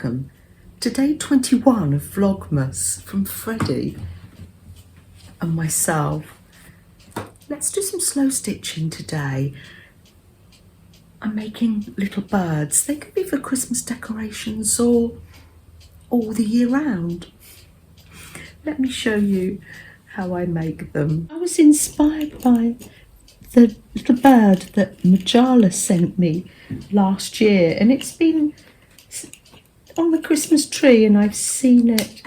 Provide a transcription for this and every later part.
welcome to day 21 of Vlogmas from Freddie and myself. Let's do some slow stitching today. I'm making little birds. They could be for Christmas decorations or all the year round. Let me show you how I make them. I was inspired by the little bird that Majala sent me last year, and it's been on the Christmas tree, and I've seen it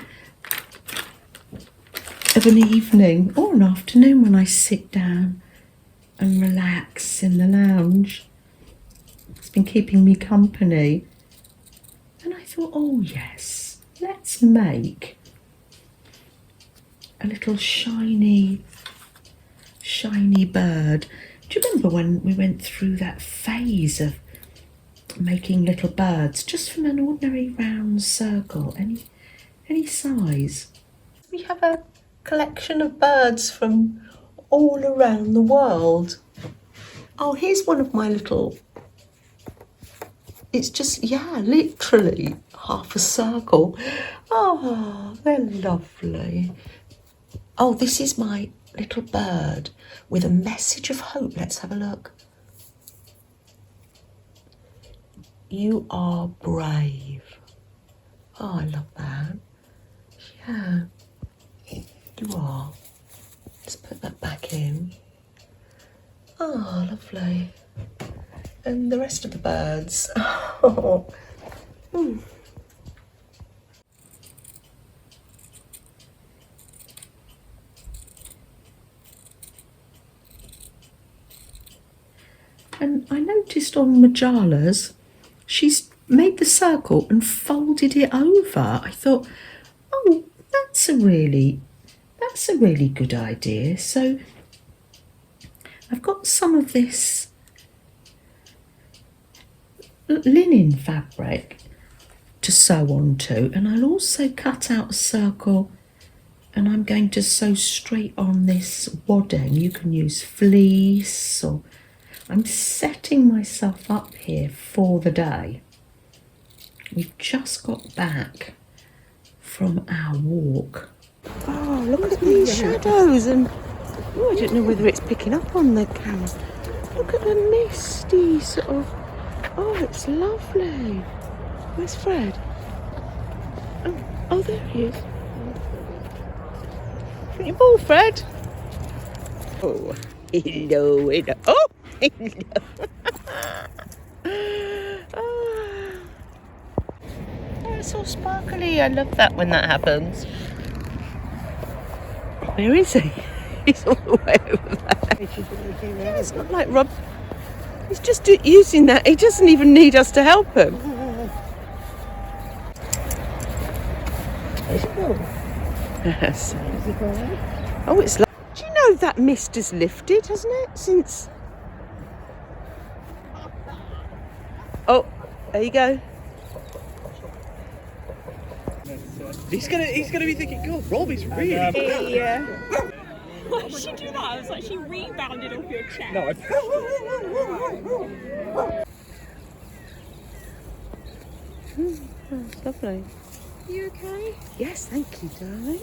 of an evening or an afternoon when I sit down and relax in the lounge. It's been keeping me company, and I thought, oh yes, let's make a little shiny bird. Do you remember when we went through that phase of making little birds just from an ordinary round circle, any size? We have a collection of birds from all around the world. Oh, here's one of my little, it's just, yeah, literally half a circle. Oh, they're lovely. Oh, this is my little bird with a message of hope. Let's have a look. You are brave. Oh, I love that. Yeah, you are. Let's put that back in. Oh, lovely. And the rest of the birds. Oh. And I noticed on Majala's, she's made the circle and folded it over. I thought, oh, that's a really good idea. So I've got some of this linen fabric to sew onto, and I'll also cut out a circle, and I'm going to sew straight on this wadding. You can use fleece, or I'm setting myself up here for the day. We've just got back from our walk. Oh, look at these shadows, and oh, I don't know whether it's picking up on the camera. Look at the misty sort of, oh, it's lovely. Where's Fred? Oh, there he is. Got your ball, Fred? Oh, hello. Oh, hello. Oh, it's all sparkly. I love that when that happens. Where is he? He's all the way over there. Yeah, it's not like Rob. He's just using that. He doesn't even need us to help him. Yes. Oh, it's like. Do you know that mist has lifted, hasn't it? Since. Oh, there you go. He's gonna be thinking, God, Rob is really. Yeah. Why did she do that? I was like, she rebounded off your chest. No, That's lovely. Are you okay? Yes, thank you, darling.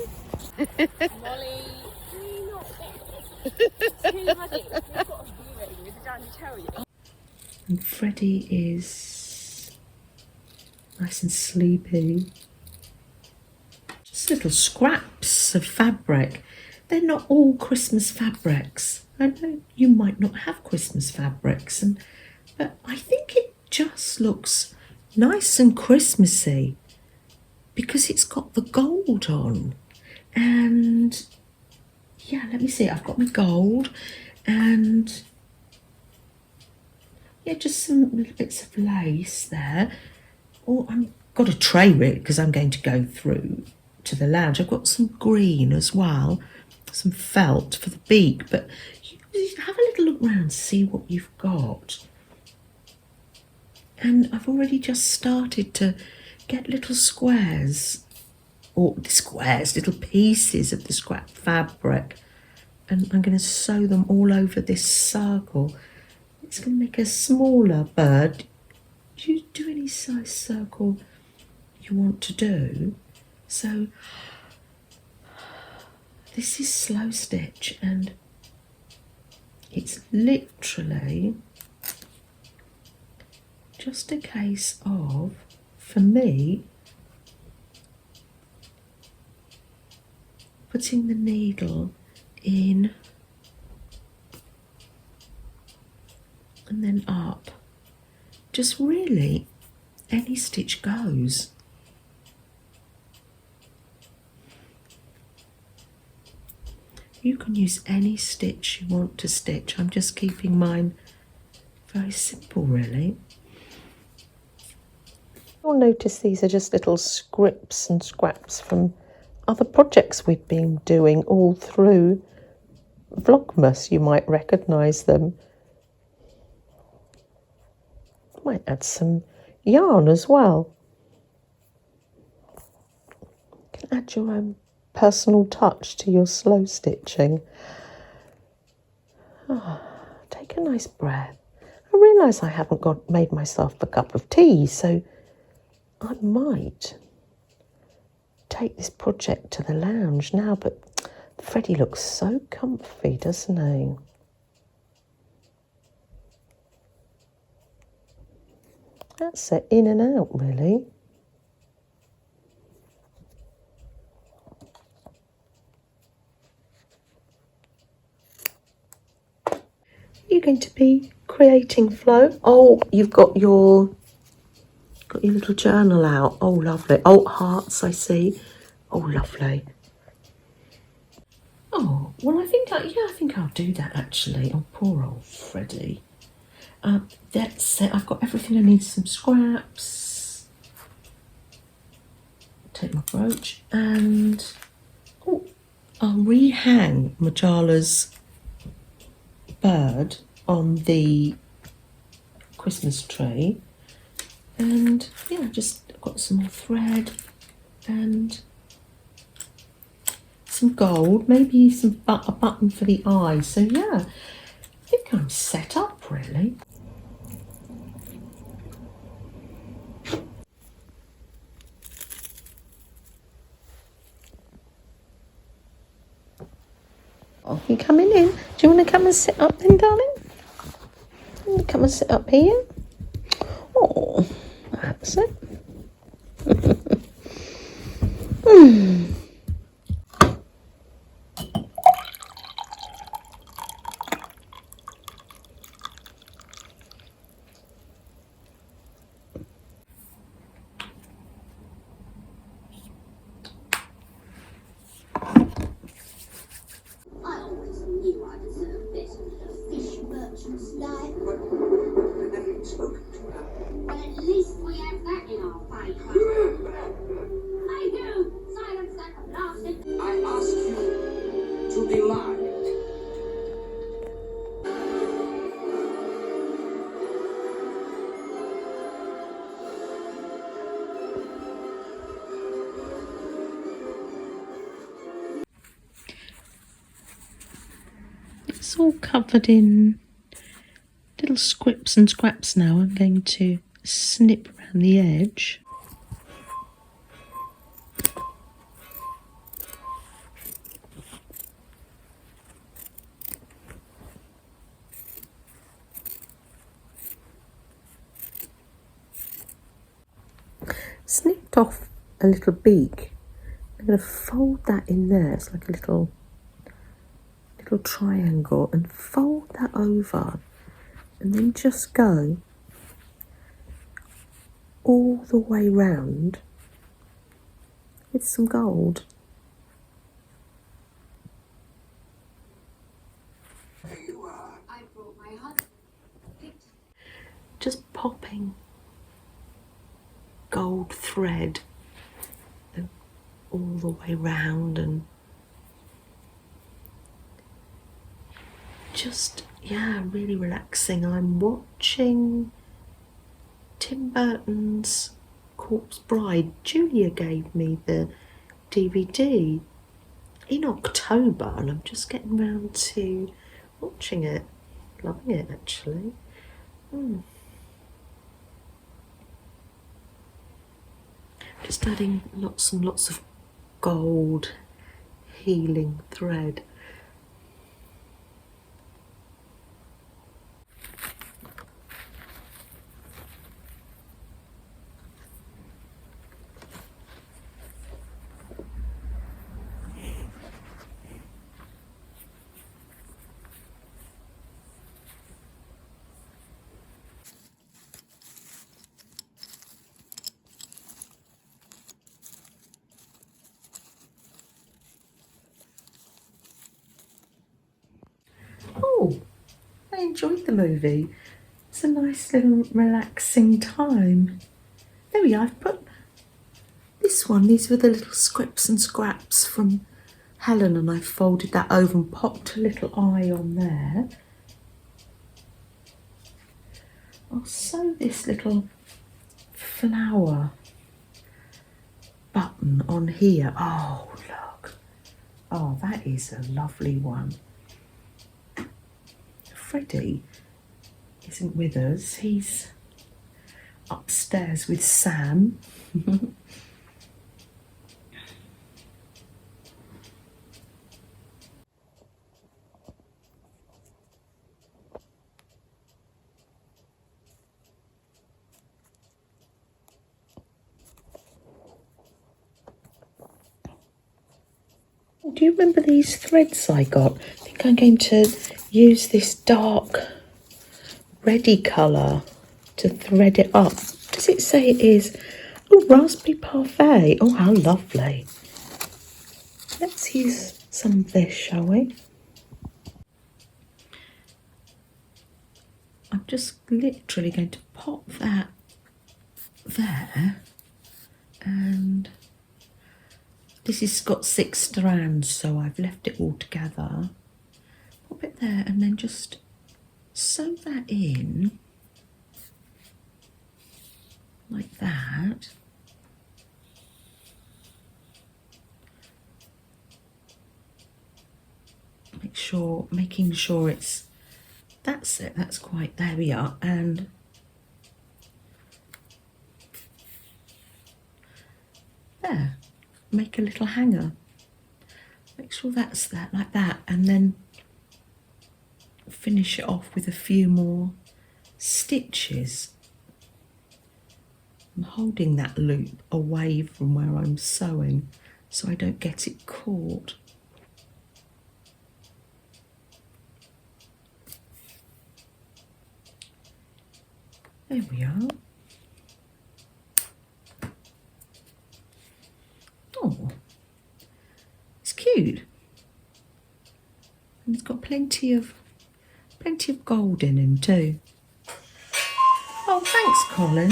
Molly, can you not get this? Too muddy. We've got a viewing with the Dandy Terrier. And Freddie is nice and sleepy. Just little scraps of fabric. They're not all Christmas fabrics. I know you might not have Christmas fabrics, but I think it just looks nice and Christmassy because it's got the gold on. And yeah, let me see. I've got my gold and yeah, just some little bits of lace there. Oh, I've got a tray really because I'm going to go through to the lounge. I've got some green as well, some felt for the beak, but you have a little look around, see what you've got. And I've already just started to get little squares, or little pieces of the scrap fabric, and I'm going to sew them all over this circle. It's going to make a smaller bird. Do you do any size circle you want to do. So this is slow stitch, and it's literally just a case of, for me, putting the needle in and then up. Just really, any stitch goes. You can use any stitch you want to stitch. I'm just keeping mine very simple, really. You'll notice these are just little scripts and scraps from other projects we've been doing all through Vlogmas. You might recognise them. Might add some yarn as well. You can add your own personal touch to your slow stitching. Take a nice breath. I realise I haven't made myself a cup of tea, so I might take this project to the lounge now, but Freddie looks so comfy, doesn't he? That's it, in and out, really. You're going to be creating, Flo? Oh, you've got your little journal out. Oh, lovely. Oh, hearts, I see. Oh, lovely. Oh, well, I think I'll do that, actually. Oh, poor old Freddie. That's it. I've got everything I need. Some scraps. Take my brooch, and I'll rehang Majala's bird on the Christmas tree. And yeah, just got some more thread and some gold, maybe a button for the eye. So yeah, I think I'm set up, really. Oh, you coming in? Do you want to come and sit up then, darling? You want to come and sit up here? Oh, that's it. I always knew I deserved this. A fish merchant's life. I never even spoken to her. Well, at least we have that in our favour. I do! Silence that blasted! I ask you to be mine. It's all covered in little scripts and scraps now. I'm going to snip around the edge. Snipped off a little beak. I'm going to fold that in there. It's like a little triangle, and fold that over, and then just go all the way round with some gold. You are. I brought my husband. Just popping gold thread all the way round, and just, yeah, really relaxing. I'm watching Tim Burton's Corpse Bride. Julia gave me the DVD in October, and I'm just getting round to watching it. Loving it, actually. Just adding lots and lots of gold healing thread. Oh, I enjoyed the movie. It's a nice little relaxing time. There we are. I've put this one. These were the little scripts and scraps from Helen, and I folded that over and popped a little eye on there. I'll sew this little flower button on here. Oh, look. Oh, that is a lovely one. Freddie isn't with us. He's upstairs with Sam. Do you remember these threads I got? I think I'm going to use this dark reddy colour to thread it up. Does it say it is? Oh, raspberry parfait. Oh, how lovely. Let's use some of this, shall we? I'm just literally going to pop that there, and this has got 6 strands, so I've left it all together. Pop it there and then just sew that in like that. Making sure it's, that's it, that's quite, there we are, and there, make a little hanger. Make sure that's that, like that, and then finish it off with a few more stitches. I'm holding that loop away from where I'm sewing so I don't get it caught. There we are. Oh, it's cute. And it's got plenty of gold in him too. Oh, thanks, Colin.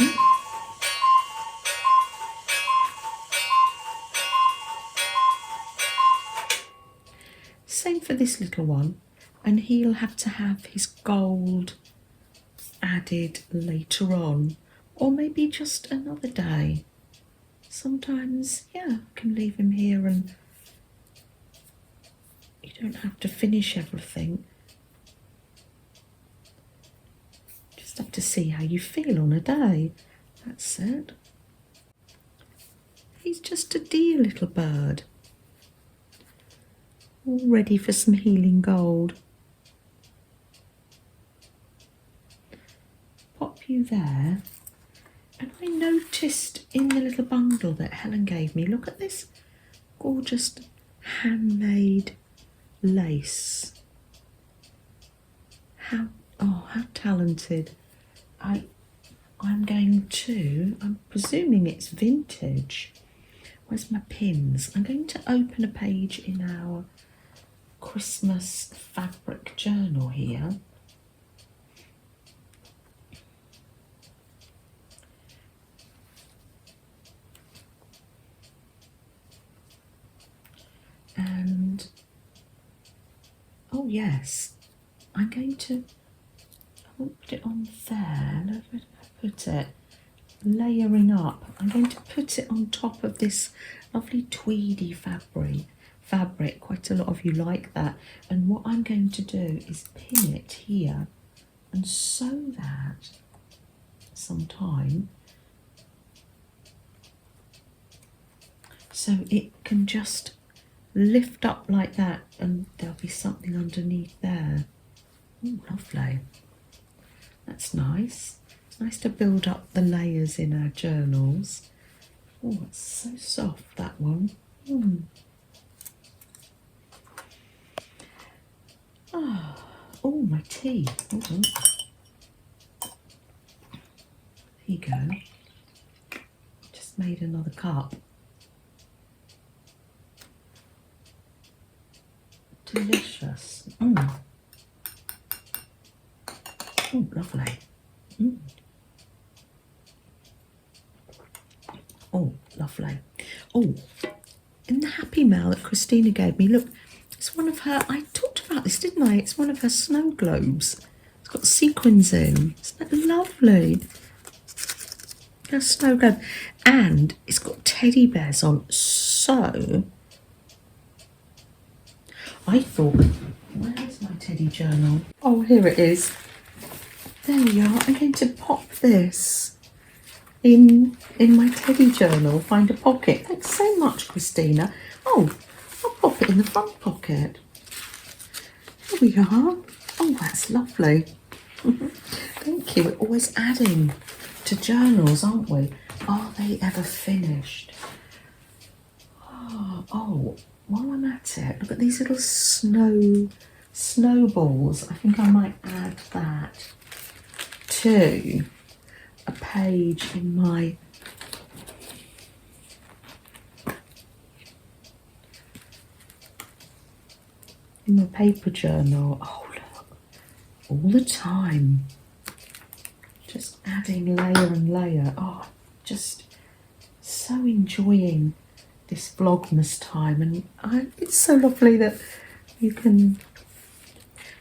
Same for this little one, and he'll have to have his gold added later on, or maybe just another day. Sometimes, yeah, I can leave him here and you don't have to finish everything. Just have to see how you feel on a day. That's it. He's just a dear little bird. All ready for some healing gold. Pop you there. And I noticed in the little bundle that Helen gave me, look at this gorgeous handmade lace. How talented. I'm presuming it's vintage. Where's my pins? I'm going to open a page in our Christmas fabric journal here. And oh yes, I won't put it on there. No, where did I put it? Layering up. I'm going to put it on top of this lovely tweedy fabric. Quite a lot of you like that. And what I'm going to do is pin it here and sew that sometime. So it can just lift up like that and there'll be something underneath there. Oh, lovely. That's nice. It's nice to build up the layers in our journals. Oh, it's so soft, that one. Oh, my tea. Hold on. There you go. Just made another cup. Delicious. Oh, lovely. Oh, lovely. Oh, in the Happy Mail that Kristina gave me, look, it's one of her, I talked about this, didn't I? It's one of her snow globes. It's got sequins in. Isn't that lovely? A snow globe. And it's got teddy bears on. So, I thought, where is my teddy journal? Oh, here it is. There we are. I'm going to pop this in my teddy journal. Find a pocket. Thanks so much, Kristina. Oh, I'll pop it in the front pocket. There we are. Oh, that's lovely. Thank you. We're always adding to journals, aren't we? Are they ever finished? Oh, while I'm at it, look at these little snowballs. I think I might add that to a page in my paper journal. Oh, look, all the time. Just adding layer and layer. Oh, just so enjoying this Vlogmas time, and it's so lovely that you can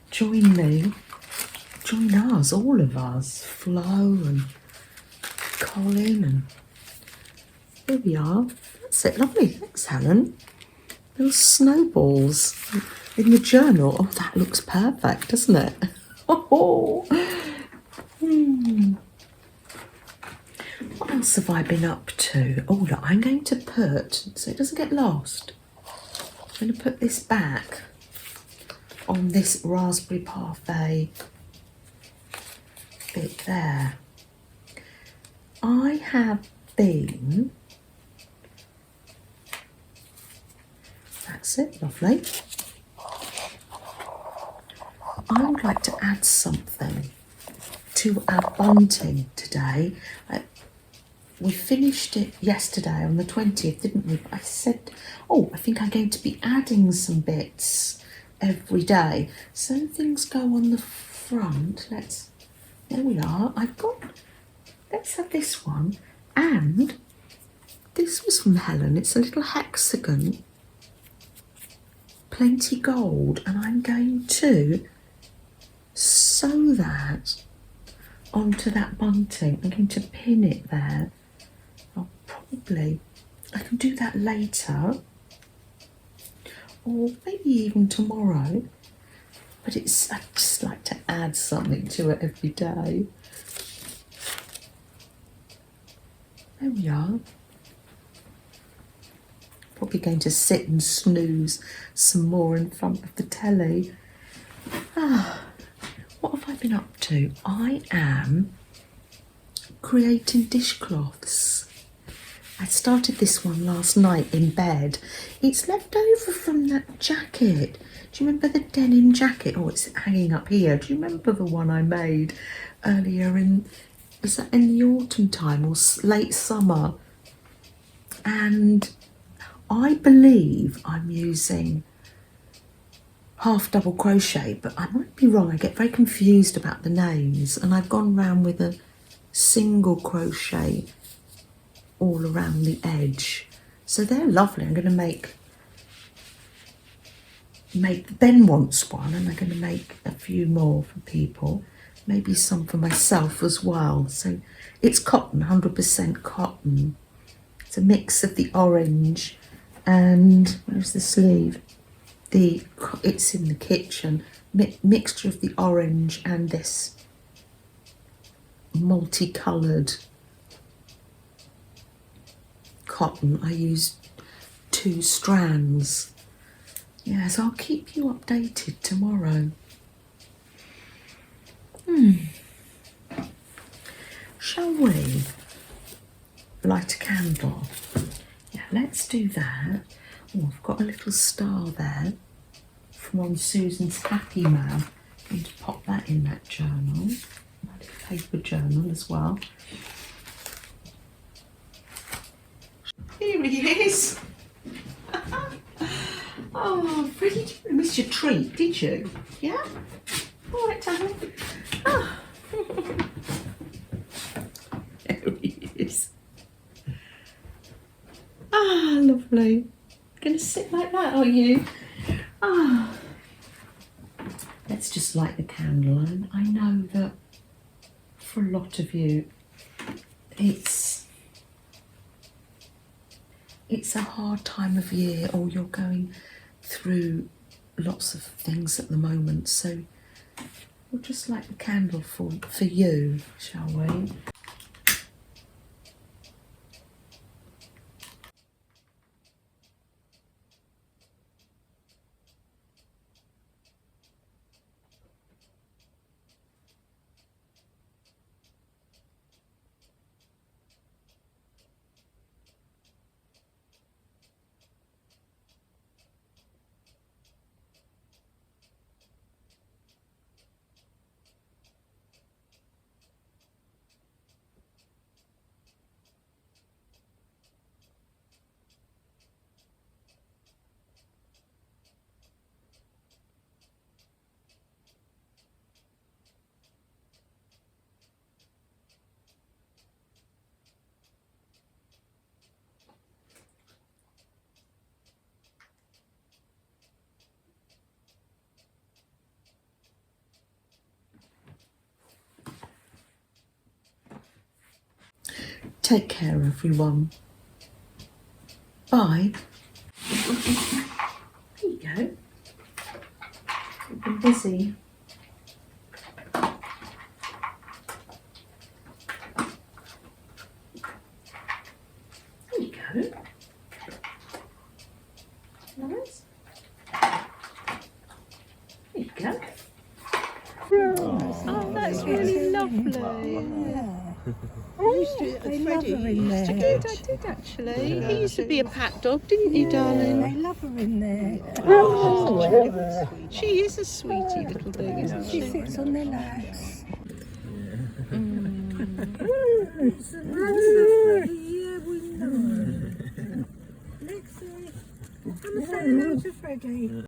join me, join us, all of us, Flo and Colin, and here we are. That's it, lovely. Thanks, Helen. Little snowballs in the journal. Oh, that looks perfect, doesn't it? Oh. What else have I been up to? Oh, look, I'm going to put, so it doesn't get lost, I'm going to put this back on this raspberry parfait bit there. I have been, that's it, lovely. I would like to add something to our bunting today. We finished it yesterday on the 20th, didn't we? I said, oh, I think I'm going to be adding some bits every day. So things go on the front. There we are. Let's have this one. And this was from Helen. It's a little hexagon, plenty gold. And I'm going to sew that onto that bunting. I'm going to pin it there. I can do that later, or maybe even tomorrow, but I just like to add something to it every day. There we are. Probably going to sit and snooze some more in front of the telly. What have I been up to? I am creating dishcloths. I started this one last night in bed. It's left over from that jacket. Do you remember the denim jacket? Oh, it's hanging up here. Do you remember the one I made earlier was that in the autumn time or late summer? And I believe I'm using half double crochet, but I might be wrong. I get very confused about the names, and I've gone round with a single crochet all around the edge. So they're lovely. I'm going to make Ben wants one, and I'm going to make a few more for people, maybe some for myself as well. So it's cotton, 100% cotton. It's a mix of the orange and where's the sleeve? It's in the kitchen. Mixture of the orange and this multicoloured cotton. I use 2 strands. Yes, I'll keep you updated tomorrow. Shall we light a candle? Yeah, let's do that. Oh, I've got a little star there from on Susan's Happy Man. I'm going to pop that in that journal, my little paper journal as well. Here he is. Oh, Freddie, you didn't miss your treat, did you? Yeah? All right, darling. Oh. There he is. Ah, lovely. Gonna sit like that, are you? Ah. Let's just light the candle, and I know that for a lot of you, it's a hard time of year, or you're going through lots of things at the moment. So we'll just light the candle for you, shall we? Take care, everyone. Bye. There you go. You've been busy. There you go. Nice. There you go. Oh, that's really lovely. They love her in there. I did actually. He used to be a pat dog, didn't you, darling? They love her in there. Oh, she is a sweetie little thing, isn't She she? sits on their laps. Lexi, come and say hello to Freddie.